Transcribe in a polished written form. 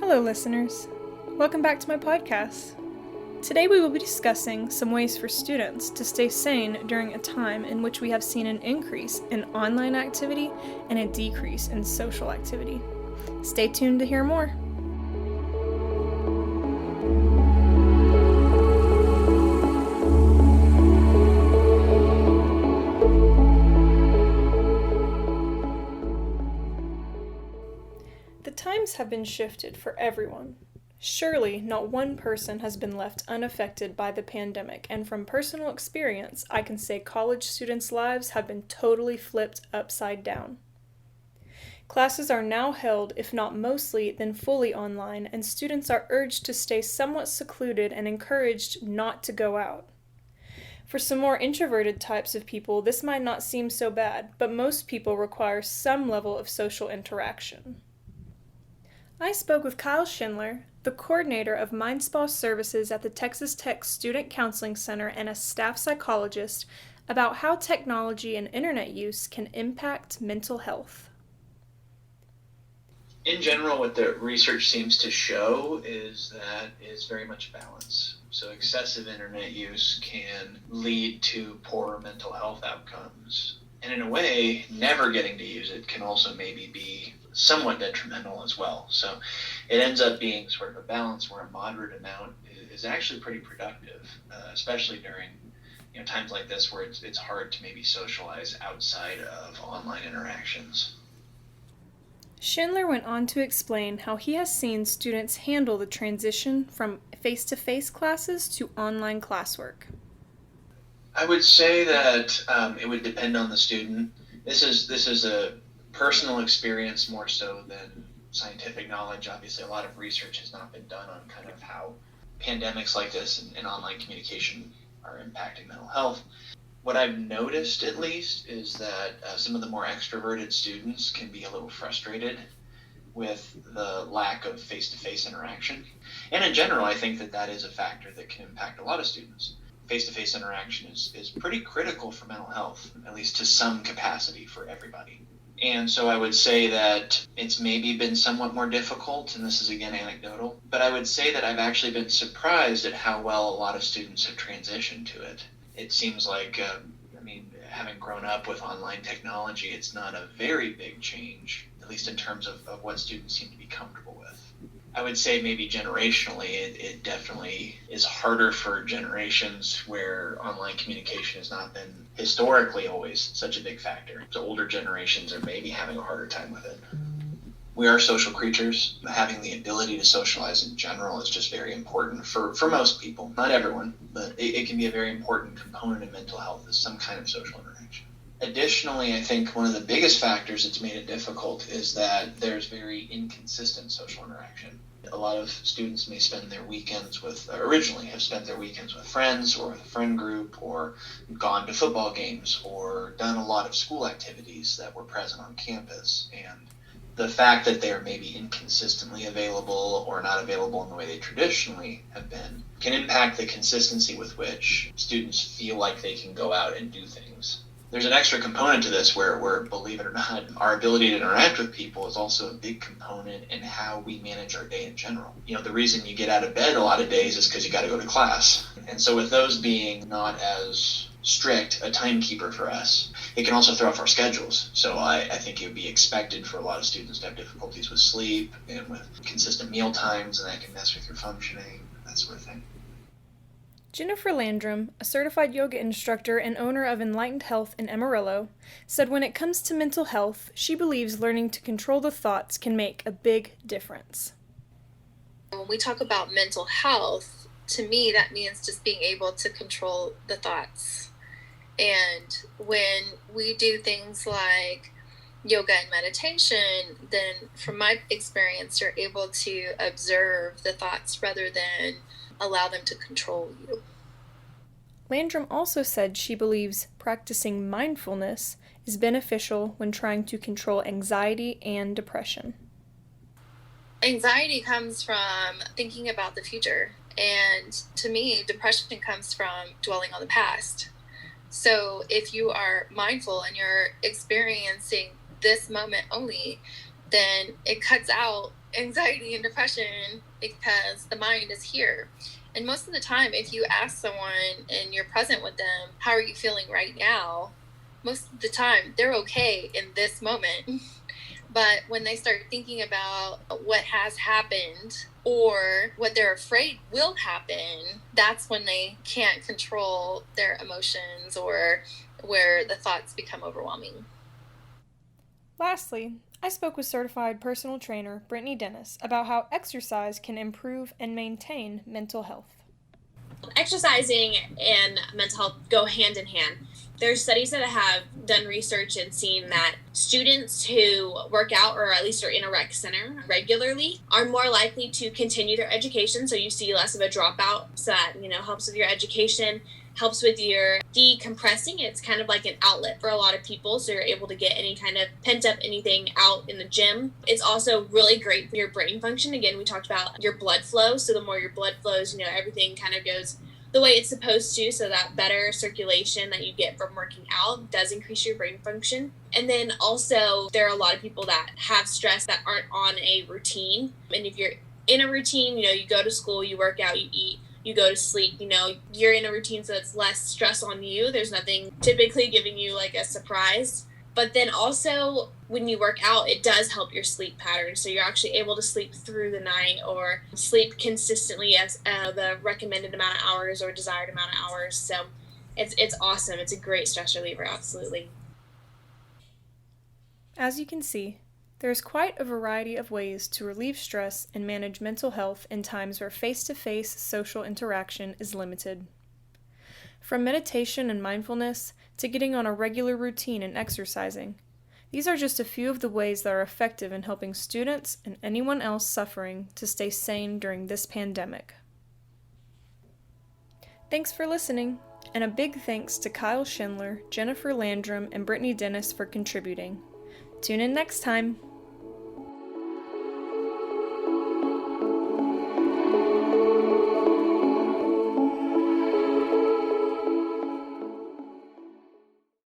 Hello, listeners. Welcome back to my podcast. Today we will be discussing some ways for students to stay sane during a time in which we have seen an increase in online activity and a decrease in social activity. Stay tuned to hear more. The times have been shifted for everyone. Surely not one person has been left unaffected by the pandemic, and from personal experience, I can say college students' lives have been totally flipped upside down. Classes are now held, if not mostly, then fully online, and students are urged to stay somewhat secluded and encouraged not to go out. For some more introverted types of people, this might not seem so bad, but most people require some level of social interaction. I spoke with Kyle Schindler, the coordinator of Mind Spa services at the Texas Tech Student Counseling Center and a staff psychologist, about how technology and internet use can impact mental health. In general, what the research seems to show is that it's very much balance. So excessive internet use can lead to poor mental health outcomes. And in a way, never getting to use it can also maybe be somewhat detrimental as well. So it ends up being sort of a balance where a moderate amount is actually pretty productive, especially during times like this where it's hard to maybe socialize outside of online interactions. Schindler went on to explain how he has seen students handle the transition from face-to-face classes to online classwork. I would say that it would depend on the student. This is a personal experience more so than scientific knowledge. Obviously, a lot of research has not been done on kind of how pandemics like this and online communication are impacting mental health. What I've noticed, at least, is that some of the more extroverted students can be a little frustrated with the lack of face-to-face interaction. And in general, I think that is a factor that can impact a lot of students. Face-to-face interaction is pretty critical for mental health, at least to some capacity for everybody. And so I would say that it's maybe been somewhat more difficult, and this is again anecdotal, but I would say that I've actually been surprised at how well a lot of students have transitioned to it. It seems like, having grown up with online technology, it's not a very big change, at least in terms of what students seem to be comfortable with. I would say maybe generationally, it definitely is harder for generations where online communication has not been historically always such a big factor. So older generations are maybe having a harder time with it. We are social creatures. Having the ability to socialize in general is just very important for most people. Not everyone, but it can be a very important component of mental health is some kind of social interaction. Additionally, I think one of the biggest factors that's made it difficult is that there's very inconsistent social interaction. A lot of students may originally have spent their weekends with friends or with a friend group or gone to football games or done a lot of school activities that were present on campus. And the fact that they are maybe inconsistently available or not available in the way they traditionally have been can impact the consistency with which students feel like they can go out and do things. There's an extra component to this where, believe it or not, our ability to interact with people is also a big component in how we manage our day in general. The reason you get out of bed a lot of days is because you got to go to class. And so with those being not as strict a timekeeper for us, it can also throw off our schedules. So I think it would be expected for a lot of students to have difficulties with sleep and with consistent meal times, and that can mess with your functioning, that sort of thing. Jennifer Landram, a certified yoga instructor and owner of Enlightened Health in Amarillo, said when it comes to mental health, she believes learning to control the thoughts can make a big difference. When we talk about mental health, to me, that means just being able to control the thoughts. And when we do things like yoga and meditation, then from my experience, you're able to observe the thoughts rather than allow them to control you. Landram also said she believes practicing mindfulness is beneficial when trying to control anxiety and depression. Anxiety comes from thinking about the future, and to me, depression comes from dwelling on the past. So if you are mindful and you're experiencing this moment only, then it cuts out anxiety and depression because the mind is here. And most of the time, if you ask someone and you're present with them, how are you feeling right now? Most of the time, they're okay in this moment. But when they start thinking about what has happened or what they're afraid will happen, that's when they can't control their emotions or where the thoughts become overwhelming. Lastly, I spoke with certified personal trainer Brittany Dennis about how exercise can improve and maintain mental health. Exercising and mental health go hand in hand. There's studies that have done research and seen that students who work out or at least are in a rec center regularly are more likely to continue their education. So you see less of a dropout. So that, helps with your education, helps with your decompressing. It's kind of like an outlet for a lot of people. So you're able to get any kind of pent up anything out in the gym. It's also really great for your brain function. Again, we talked about your blood flow. So the more your blood flows, everything kind of goes the way it's supposed to, so that better circulation that you get from working out does increase your brain function. And then also there are a lot of people that have stress that aren't on a routine. And if you're in a routine, you go to school, you work out, you eat, you go to sleep, you're in a routine, so it's less stress on you. There's nothing typically giving you like a surprise. But then also when you work out, it does help your sleep pattern. So you're actually able to sleep through the night or sleep consistently as the recommended amount of hours or desired amount of hours. So it's awesome. It's a great stress reliever, absolutely. As you can see, there is quite a variety of ways to relieve stress and manage mental health in times where face-to-face social interaction is limited. From meditation and mindfulness to getting on a regular routine and exercising, these are just a few of the ways that are effective in helping students and anyone else suffering to stay sane during this pandemic. Thanks for listening, and a big thanks to Kyle Schindler, Jennifer Landram, and Brittany Dennis for contributing. Tune in next time.